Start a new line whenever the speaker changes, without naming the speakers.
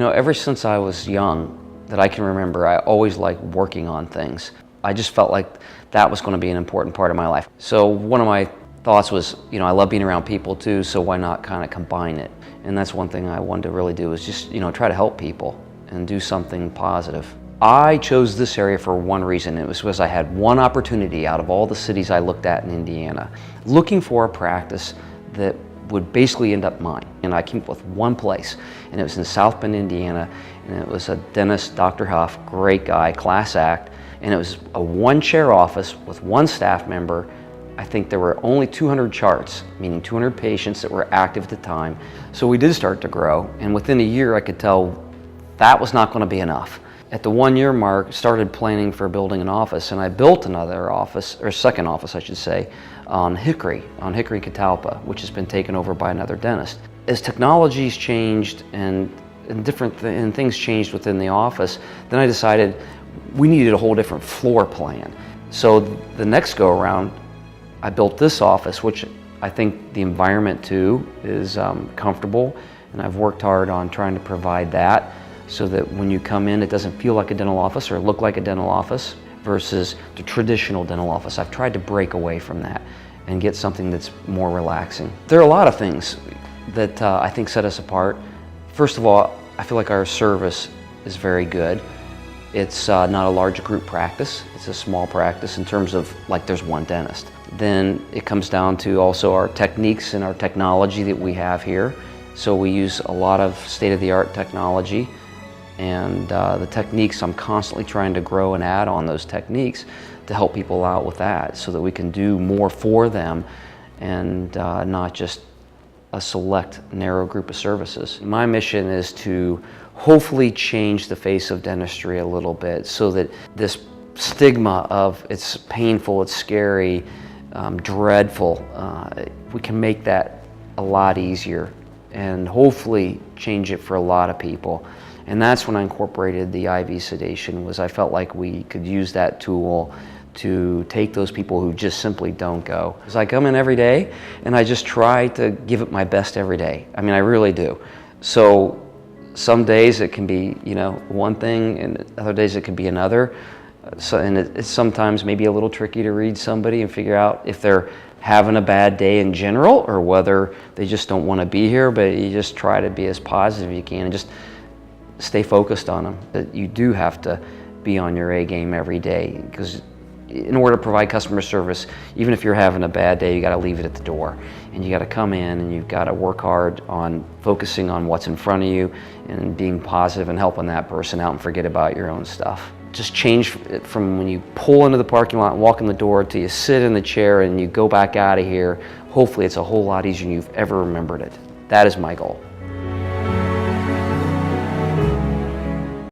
Ever since I was young, that I can remember, I always liked working on things. I just felt like that was going to be an important part of my life. So one of my thoughts was, I love being around people too, so why not kind of combine it? And that's one thing I wanted to really do, is just, try to help people and do something positive. I chose this area for one reason. It was because I had one opportunity out of all the cities I looked at in Indiana, looking for a practice that would basically end up mine. And I came up with one place, and it was in South Bend, Indiana, and it was a dentist, Dr. Huff, great guy, class act, and it was a one-chair office with one staff member. I think there were only 200 charts, meaning 200 patients that were active at the time. So we did start to grow, and within a year I could tell that was not going to be enough. At the 1 year mark, started planning for building an office, and I built another office, or second office I should say, on Hickory Catalpa, which has been taken over by another dentist. As technologies changed and things changed within the office, then I decided we needed a whole different floor plan. So the next go around, I built this office, which I think the environment too is comfortable, and I've worked hard on trying to provide that, so that when you come in, it doesn't feel like a dental office or look like a dental office versus the traditional dental office. I've tried to break away from that and get something that's more relaxing. There are a lot of things that I think set us apart. First of all, I feel like our service is very good. It's not a large group practice. It's a small practice in terms of like there's one dentist. Then it comes down to also our techniques and our technology that we have here. So we use a lot of state-of-the-art technology. And the techniques, I'm constantly trying to grow and add on those techniques to help people out with that, so that we can do more for them and not just a select narrow group of services. My mission is to hopefully change the face of dentistry a little bit, so that this stigma of it's painful, it's scary, dreadful, we can make that a lot easier and hopefully change it for a lot of people. And that's when I incorporated the IV sedation, was I felt like we could use that tool to take those people who just simply don't go. Because I come in every day and I just try to give it my best every day. I mean, I really do. So some days it can be, one thing, and other days it could be another. And it's sometimes maybe a little tricky to read somebody and figure out if they're having a bad day in general or whether they just don't want to be here, but you just try to be as positive as you can and just stay focused on them. That you do have to be on your A game every day, because in order to provide customer service, even if you're having a bad day, you got to leave it at the door, and you got to come in and you've got to work hard on focusing on what's in front of you and being positive and helping that person out and forget about your own stuff. Just change it from when you pull into the parking lot and walk in the door to you sit in the chair and you go back out of here. Hopefully it's a whole lot easier than you've ever remembered it. That is my goal.